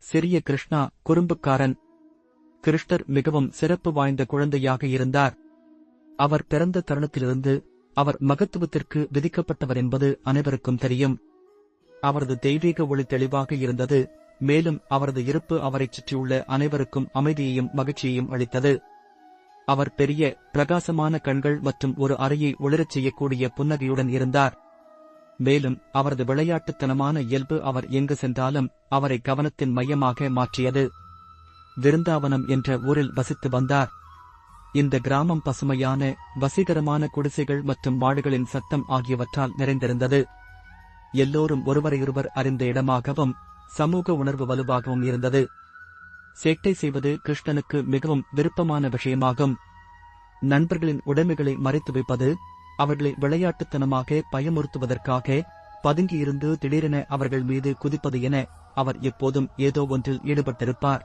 சிறிய கிருஷ்ணா குறும்புக்காரன். கிருஷ்ணர் மிகவும் சிறப்பு வாய்ந்த குழந்தையாக இருந்தார். அவர் பிறந்த தருணத்திலிருந்து அவர் மகத்துவத்திற்கு விதிக்கப்பட்டவர் என்பது அனைவருக்கும் தெரியும். அவரது தெய்வீக ஒளி தெளிவாக இருந்தது. மேலும் அவரது இருப்பு அவரைச் சுற்றியுள்ள அனைவருக்கும் அமைதியையும் மகிழ்ச்சியையும் அளித்தது. அவர் பெரிய பிரகாசமான கண்கள் மற்றும் ஒரு அறையை ஒளிரச் செய்யக்கூடிய புன்னகையுடன் இருந்தார். மேலும் அவரது விளையாட்டுத்தனமான இயல்பு அவர் எங்கு சென்றாலும் அவரை கவனத்தின் மையமாக மாற்றியது. விருந்தாவனம் என்ற ஊரில் வசித்து வந்தார். இந்த கிராமம் பசுமையான, வசீகரமான குடிசைகள் மற்றும் மாடுகளின் சத்தம் ஆகியவற்றால் நிறைந்திருந்தது. எல்லோரும் ஒருவரையொருவர் அறிந்த இடமாகவும் சமூக உணர்வு வலுவாகவும் இருந்தது. சேட்டை செய்வது கிருஷ்ணனுக்கு மிகவும் விருப்பமான விஷயமாகும். நண்பர்களின் உடைமைகளை மறைத்து வைப்பது, அவர்களை விளையாட்டுத்தனமாக பயமுறுத்துவதற்காக பதுங்கியிருந்து திடீரென அவர்கள் மீது குதிப்பது என அவர் எப்போதும் ஏதோ ஒன்றில் ஈடுபட்டிருப்பார்.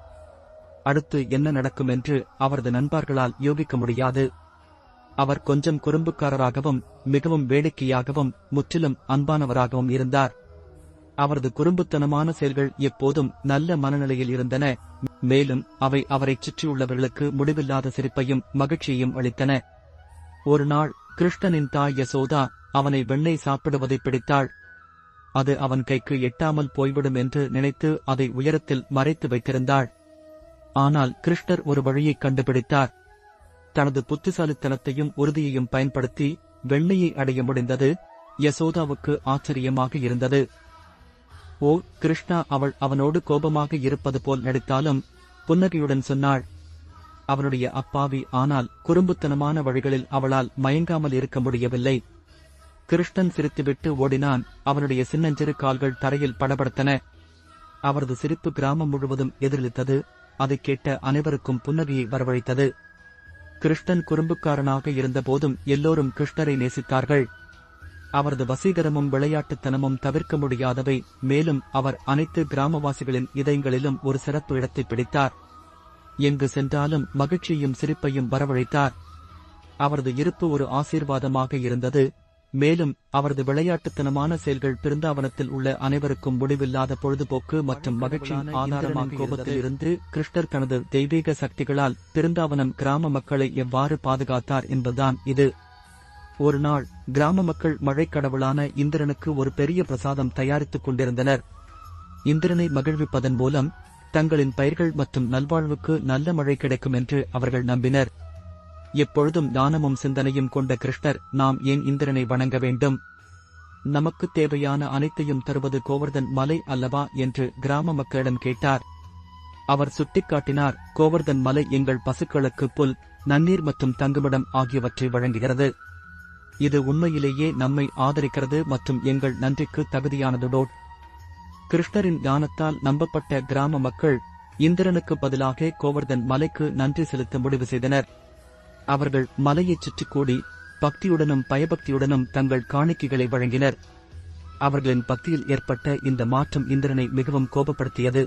அடுத்து என்ன நடக்கும் என்று அவரது நண்பர்களால் யோகிக்க முடியாது. அவர் கொஞ்சம் குறும்புக்காரராகவும் மிகவும் வேடிக்கையாகவும் முற்றிலும் அன்பானவராகவும் இருந்தார். அவரது குறும்புத்தனமான செயல்கள் எப்போதும் நல்ல மனநிலையில் இருந்தன. மேலும் அவை அவரைச் சுற்றியுள்ளவர்களுக்கு முடிவில்லாத சிரிப்பையும் மகிழ்ச்சியையும் அளித்தன. ஒரு நாள் கிருஷ்ணனின் தாய் யசோதா அவனை வெண்ணெய் சாப்பிடுவதை பிடித்தாள். அது அவன் கைக்கு எட்டாமல் போய்விடும் என்று நினைத்து அதை உயரத்தில் மறைத்து வைத்திருந்தாள். ஆனால் கிருஷ்ணர் ஒரு வழியைக் கண்டுபிடித்தார். தனது புத்திசாலித்தனத்தையும் உறுதியையும் பயன்படுத்தி வெண்ணெயை அடைய முடிந்தது. யசோதாவுக்கு ஆச்சரியமாக இருந்தது. ஓ கிருஷ்ணா! அவள் அவனோடு கோபமாக இருப்பது போல் நடித்தாலும் புன்னகையுடன் சொன்னாள். அவனுடைய அப்பாவி ஆனால் குறும்புத்தனமான வழிகளில் அவளால் மயங்காமல் இருக்க முடியவில்லை. கிருஷ்ணன் சிரித்துவிட்டு ஓடினான். அவனுடைய சின்னஞ்சிறு கால்கள் தரையில் படபடத்தன. அவரது சிரிப்பு கிராமம் முழுவதும் எதிரொலித்தது. அதைக் கேட்ட அனைவருக்கும் புன்னகையை வரவழைத்தது. கிருஷ்ணன் குறும்புக்காரனாக இருந்தபோதும் எல்லோரும் கிருஷ்ணரை நேசித்தார்கள். அவரது வசீகரமும் விளையாட்டுத்தனமும் தவிர்க்க முடியாதவை. மேலும் அவர் அனைத்து கிராமவாசிகளின் இதயங்களிலும் ஒரு சிறப்பு இடத்தை பிடித்தார். எங்கு சென்றாலும் மகிழ்ச்சியும் சிரிப்பையும் வரவழைத்தார். அவரது இருப்பு ஒரு ஆசீர்வாதமாக இருந்தது. மேலும் அவரது விளையாட்டுத்தனமான செயல்கள் பிருந்தாவனத்தில் உள்ள அனைவருக்கும் முடிவில்லாத பொழுதுபோக்கு மற்றும் மகிழ்ச்சியின் ஆதாரமாக. கோபத்தில் இருந்து கிருஷ்ணர் தனது தெய்வீக சக்திகளால் பிருந்தாவனம் கிராம மக்களை எவ்வாறு பாதுகாத்தார் என்பதுதான் இது. ஒரு நாள் கிராம மக்கள் மழைக்கடவுளான இந்திரனுக்கு ஒரு பெரிய பிரசாதம் தயாரித்துக் கொண்டிருந்தனர். இந்திரனை மகிழ்விப்பதன் மூலம் தங்களின் பயிர்கள் மற்றும் நல்வாழ்வுக்கு நல்ல மழை கிடைக்கும் என்று அவர்கள் நம்பினர். எப்பொழுதும் ஞானமும் சிந்தனையும் கொண்ட கிருஷ்ணர், நாம் ஏன் இந்திரனை வணங்க வேண்டும்? நமக்கு தேவையான அனைத்தையும் தருவது கோவர்தன் மலை அல்லவா என்று கிராம மக்களிடம் கேட்டார். அவர் சுட்டிக்காட்டினார், கோவர்தன் மலை எங்கள் பசுக்களுக்கு புல், நன்னீர் மற்றும் தங்குமிடம் ஆகியவற்றை வழங்குகிறது. இது உண்மையிலேயே நம்மை ஆதரிக்கிறது மற்றும் எங்கள் நன்றிக்கு தகுதியானதுடோ. கிருஷ்ணரின் ஞானத்தால் நம்பப்பட்ட கிராம மக்கள் இந்திரனுக்கு பதிலாக கோவர்தன் மலைக்கு நன்றி செலுத்த முடிவு செய்தனர். அவர்கள் மலையைச் சுற்றி கூடி பக்தியுடனும் பயபக்தியுடனும் தங்கள் காணிக்கைகளை வழங்கினர். அவர்களின் பக்தியில் ஏற்பட்ட இந்த மாற்றம் இந்திரனை மிகவும் கோபப்படுத்தியது.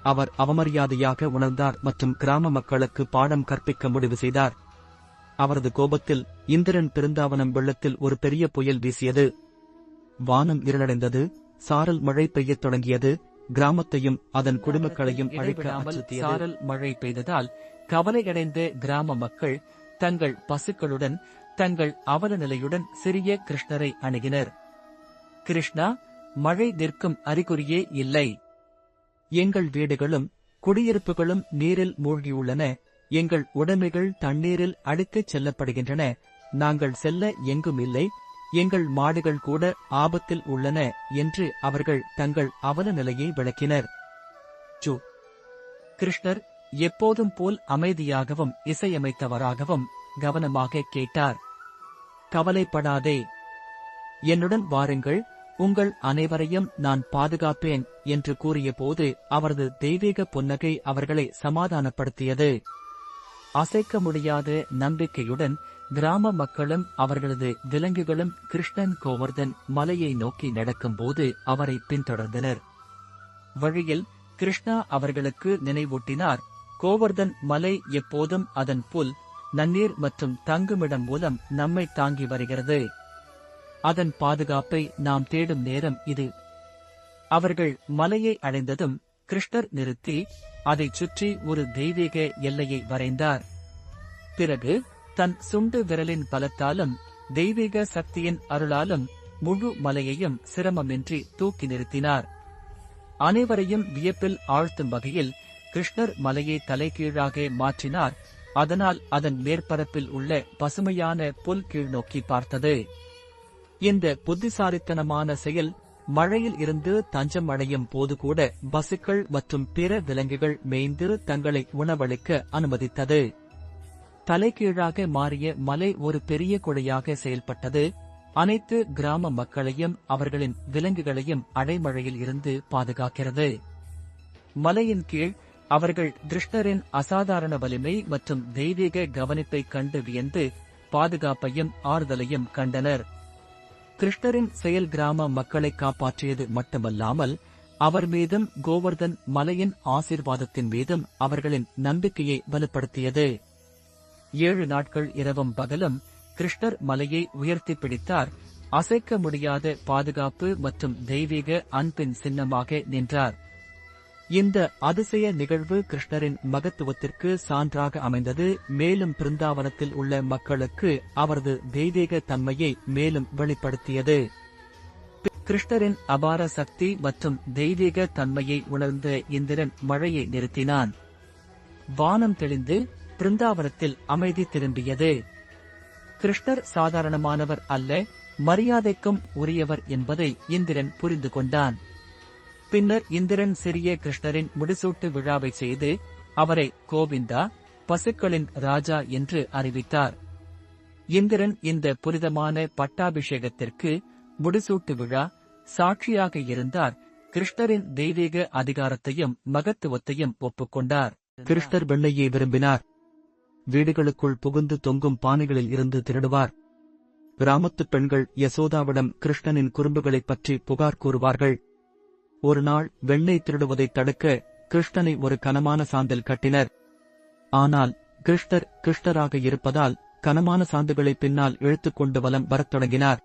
அவர் அவமரியாதையாக உணர்ந்தார் மற்றும் கிராம மக்களுக்கு பாடம் கற்பிக்க முடிவு செய்தார். அவரது கோபத்தில் இந்திரன் பிருந்தாவனம் வெள்ளத்தில் ஒரு பெரிய புயல் வீசியது. வானம் இருளடைந்தது. சாரல் மழை பெய்யத் தொடங்கியது. கிராமத்தையும் அதன் குடிமக்களையும் அழிக்க அச்சுறுத்தியது. சாரல் மழை பெய்ததால் கவலையடைந்த கிராம மக்கள் தங்கள் பசுக்களுடன் தங்கள் அவல நிலையுடன் சிறிய கிருஷ்ணரை அணுகினர். கிருஷ்ணா, மழை நிற்கும் அறிகுறியே இல்லை. எங்கள் வீடுகளும் குடியிருப்புகளும் நீரில் மூழ்கியுள்ளன. எங்கள் உடைமைகள் தண்ணீரில் அடித்துச் செல்லப்படுகின்றன. நாங்கள் செல்ல எங்கும் இல்லை. எங்கள் மாடுகள் கூட ஆபத்தில் உள்ளன என்று அவர்கள் தங்கள் அவல நிலையை விளக்கினர். கிருஷ்ணர் எப்போதும் போல் அமைதியாகவும் இசையமைத்தவராகவும் கவனமாக கேட்டார். கவலைப்படாதே, என்னுடன் வாருங்கள், உங்கள் அனைவரையும் நான் பாதுகாப்பேன் என்று கூறியபோது அவரது தெய்வீக புன்னகை அவர்களை சமாதானப்படுத்தியது. அசைக்க முடியாத நம்பிக்கையுடன் கிராம மக்களும் அவர்களது விலங்குகளும் கிருஷ்ணன் கோவர்தன் மலையை நோக்கி நடக்கும்போது அவரை பின்தொடர்ந்தனர். வழியில் கிருஷ்ணா அவர்களுக்கு நினைவூட்டினார், கோவர்தன் மலை எப்போதும் அதன் புல், நன்னீர் மற்றும் தங்குமிடம் மூலம் நம்மை தாங்கி வருகிறது. அதன் பாதுகாப்பை நாம் தேடும் நேரம் இது. அவர்கள் மலையை அடைந்ததும் கிருஷ்ணர் நிறுத்தி அதைச் சுற்றி ஒரு தெய்வீக எல்லையை வரைந்தார். பிறகு தன் சுண்டு விரலின் பலத்தாலும் தெய்வீக சக்தியின் அருளாலும் முழு மலையையும் சிரமமின்றி தூக்கி நிறுத்தினார். அனைவரையும் வியப்பில் ஆழ்த்தும் வகையில் கிருஷ்ணர் மலையை தலைகீழாக மாற்றினார். அதனால் அதன் மேற்பரப்பில் உள்ள பசுமையான புல் கீழ்நோக்கி பார்த்தது. இந்த புத்திசாலித்தனமான செயல் மழையில் இருந்து தஞ்சம் அடையும் போது கூட பசுக்கள் மற்றும் பிற விலங்குகள் மேய்ந்து தங்களை உணவளிக்க அனுமதித்தது. தலைகீழாக மாறிய மலை ஒரு பெரிய கொடையாக செயல்பட்டது. அனைத்து கிராம மக்களையும் அவர்களின் விலங்குகளையும் அடைமழையில் இருந்து பாதுகாக்கிறது. மலையின் கீழ் அவர்கள் கிருஷ்ணரின் அசாதாரண வலிமை மற்றும் தெய்வீக கவனிப்பை கண்டு வியந்து பாதுகாப்பையும் ஆறுதலையும் கண்டனர். கிருஷ்ணரின் செயல் கிராம மக்களை காப்பாற்றியது மட்டுமல்லாமல் அவர் மீதும் கோவர்தன் மலையின் ஆசீர்வாதத்தின் மீதும் அவர்களின் நம்பிக்கையை வலுப்படுத்தியது. 7 நாட்கள் இரவும் பகலும் கிருஷ்ணர் மலையை உயர்த்தி பிடித்தார். அசைக்க முடியாத பாதுகாப்பு மற்றும் தெய்வீக அன்பின் சின்னமாக நின்றார். இந்த அதிசய நிகழ்வு கிருஷ்ணரின் மகத்துவத்திற்கு சான்றாக அமைந்தது. மேலும் பிருந்தாவனத்தில் உள்ள மக்களுக்கு அவரது தெய்வீக தன்மையை மேலும் வெளிப்படுத்தியது. கிருஷ்ணரின் அபார சக்தி மற்றும் தெய்வீக தன்மையை உணர்ந்த இந்திரன் மழையை நிறுத்தினான். வானம் தெளிந்து பிருந்தாவனத்தில் அமைதி திரும்பியது. கிருஷ்ணர் சாதாரணமானவர் அல்ல, மரியாதைக்கும் உரியவர் என்பதை இந்திரன் புரிந்து கொண்டான். பின்னர் இந்திரன் சிறிய கிருஷ்ணரின் முடிசூட்டு விழாவை செய்து அவரை கோவிந்தா, பசுக்களின் ராஜா என்று அறிவித்தார். இந்திரன் இந்த புனிதமான பட்டாபிஷேகத்திற்கு முடிசூட்டு விழா சாட்சியாக இருந்தார். கிருஷ்ணரின் தெய்வீக அதிகாரத்தையும் மகத்துவத்தையும் ஒப்புக்கொண்டார். கிருஷ்ணர் வெண்ணையை விரும்பினார். வீடுகளுக்குள் புகுந்து தொங்கும் பானைகளில் இருந்து திருடுவார். கிராமத்துப் பெண்கள் யசோதாவிடம் கிருஷ்ணனின் குறும்புகளைப் பற்றி புகார் கூறுவார்கள். ஒரு நாள் வெண்ணெய் திருடுவதைத் தடுக்க கிருஷ்ணனை ஒரு கனமான சாந்தில் கட்டினர். ஆனால் கிருஷ்ணராக இருப்பதால் கனமான சாந்துகளை பின்னால் இழுத்துக்கொண்டு வலம் வரத் தொடங்கினார்.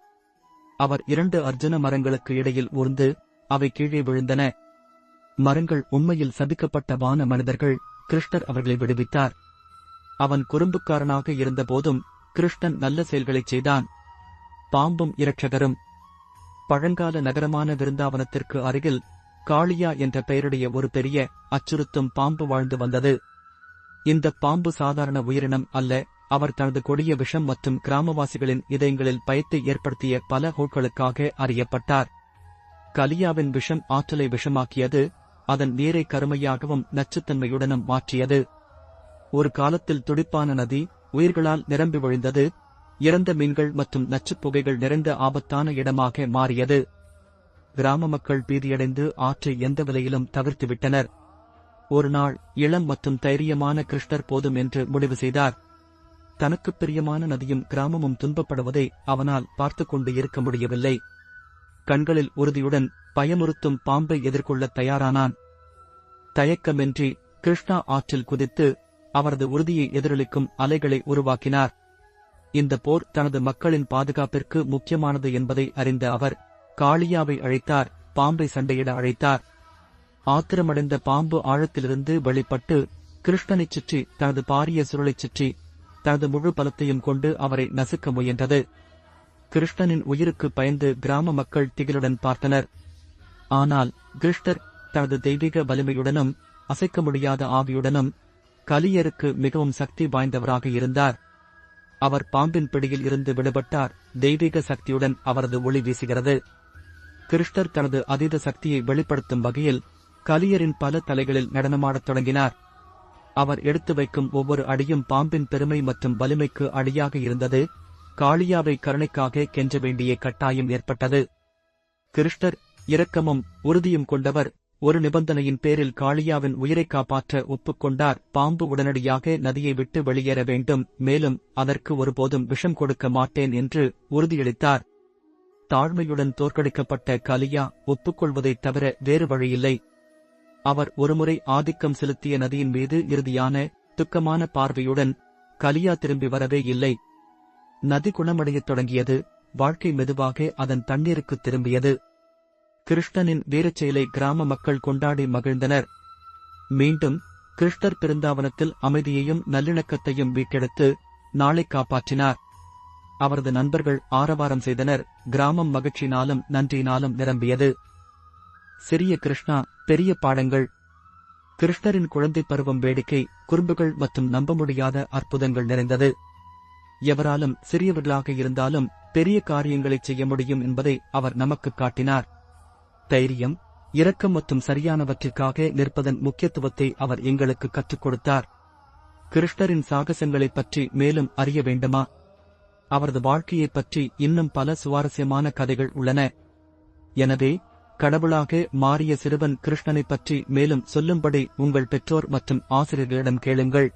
அவர் 2 அர்ஜுன மரங்களுக்கு இடையில் ஊர்ந்து அவை கீழே விழுந்தன. மரங்கள் உண்மையில் சபிக்கப்பட்ட வான மனிதர்கள். கிருஷ்ணர் அவர்களை விடுவித்தார். அவன் குறும்புக்காரனாக இருந்தபோதும் கிருஷ்ணன் நல்ல செயல்களைச் செய்தான். பாம்பும் இரட்சகரும். பழங்கால நகரமான விருந்தாவனத்திற்கு அருகில் காளியா என்ற பெயருடைய ஒரு பெரிய அச்சுறுத்தும் பாம்பு வாழ்ந்து வந்தது. இந்த பாம்பு சாதாரண உயிரினம் அல்ல. அவர் தனது கொடிய விஷம் மற்றும் கிராமவாசிகளின் இதயங்களில் பயத்தை ஏற்படுத்திய பல ஹோட்களுக்காக அறியப்பட்டார். கலியாவின் விஷம் ஆற்றலை விஷமாக்கியது. அதன் நீரை கருமையாகவும் நச்சுத்தன்மையுடனும் மாற்றியது. ஒரு காலத்தில் துடிப்பான நதி உயிர்களால் நிரம்பி வழிந்தது. இறந்த மீன்கள் மற்றும் நச்சுப் புகைகள் நிறைந்த ஆபத்தான இடமாக மாறியது. கிராம மக்கள் பீதியடைந்து ஆற்றை எந்த விலையிலும் தவிர்த்துவிட்டனர். ஒரு நாள் இளம் மற்றும் தைரியமான கிருஷ்ணர் போதும் என்று முடிவு செய்தார். தனக்குப் பிரியமான நதியும் கிராமமும் துன்பப்படுவதை அவனால் பார்த்துக் கொண்டு இருக்க முடியவில்லை. கண்களில் உறுதியுடன் பயமுறுத்தும் பாம்பை எதிர்கொள்ளத் தயாரானான். தயக்கமின்றி கிருஷ்ணா ஆற்றில் குதித்து அவரது உறுதியை எதிரொலிக்கும் அலைகளை உருவாக்கினார். இந்த போர் தனது மக்களின் பாதுகாப்பிற்கு முக்கியமானது என்பதை அறிந்த அவர் காளியாவை அழைத்தார். பாம்பை சண்டையிட அழைத்தார். ஆத்திரமடைந்த பாம்பு ஆழத்திலிருந்து வெளிப்பட்டு கிருஷ்ணனைச் சுற்றி தனது பாரிய சுருளைச் சுற்றி தனது முழு பலத்தையும் கொண்டு அவரை நசுக்க முயன்றது. கிருஷ்ணனின் உயிருக்கு பயந்து கிராம மக்கள் திகிலுடன் பார்த்தனர். ஆனால் கிருஷ்ணர் தனது தெய்வீக வலிமையுடனும் அசைக்க முடியாத ஆவியுடனும் கலியருக்கு மிகவும் சக்தி வாய்ந்தவராக இருந்தார். அவர் பாம்பின் பிடியில் இருந்து விடுபட்டார். தெய்வீக சக்தியுடன் அவரது ஒளி வீசுகிறது. கிருஷ்ணர் தனது அதீத சக்தியை வெளிப்படுத்தும் வகையில் கலியரின் பல தலைகளில் நடனமாடத் தொடங்கினார். அவர் எடுத்து வைக்கும் ஒவ்வொரு அடியும் பாம்பின் பெருமை மற்றும் வலிமைக்கு அடியாக இருந்தது. காளியாவை கருணைக்காக கெஞ்ச வேண்டிய கட்டாயம் ஏற்பட்டது. கிருஷ்ணர் இரக்கமும் உறுதியும் கொண்டவர். ஒரு நிபந்தனையின் பேரில் காளியாவின் உயிரை காப்பாற்ற ஒப்புக்கொண்டார். பாம்பு உடனடியாக நதியை விட்டு வெளியேற வேண்டும், மேலும் அதற்கு ஒருபோதும் விஷம் கொடுக்க மாட்டேன் என்று உறுதியளித்தார். தாழ்மையுடன் தோற்கடிக்கப்பட்ட கலியா ஒப்புக்கொள்வதைத் தவிர வேறு வழியில்லை. அவர் ஒருமுறை ஆதிக்கம் செலுத்திய நதியின் மீது இறுதியான துக்கமான பார்வையுடன் கலியா திரும்பி வரவே இல்லை. நதி குணமடையத் தொடங்கியது. வாழ்க்கை மெதுவாக அதன் தண்ணீருக்கு திரும்பியது. கிருஷ்ணனின் வீரச் செயலை கிராம மக்கள் கொண்டாடி மகிழ்ந்தனர். மீண்டும் கிருஷ்ணர் பிருந்தாவனத்தில் அமைதியையும் நல்லிணக்கத்தையும் மீட்டெடுத்து நாளை காப்பாற்றினார். அவரது நண்பர்கள் ஆரவாரம் செய்தனர். கிராமம் மகிழ்ச்சியினாலும் நன்றியினாலும் நிரம்பியது. சிறிய கிருஷ்ணா, பெரிய பாடங்கள். கிருஷ்ணரின் குழந்தை பருவம் வேடிக்கை, குறும்புகள் மற்றும் நம்ப முடியாத அற்புதங்கள் நிறைந்தது. எவராலும் சிறியவர்களாக இருந்தாலும் பெரிய காரியங்களைச் செய்ய முடியும் என்பதை அவர் நமக்கு காட்டினார். தைரியம், இரக்கம் மற்றும் சரியானவற்றிற்காக நிற்பதன் முக்கியத்துவத்தை அவர் எங்களுக்கு கற்றுக் கொடுத்தார். கிருஷ்ணரின் சாகசங்களைப் பற்றி மேலும் அறிய வேண்டுமா? அவரது வாழ்க்கையைப் பற்றி இன்னும் பல சுவாரஸ்யமான கதைகள் உள்ளன. எனவே கடவுளாக மாறிய சிறுவன் கிருஷ்ணனைப் பற்றி மேலும் சொல்லும்படி உங்கள் பெற்றோர் மற்றும் ஆசிரியர்களிடம் கேளுங்கள்.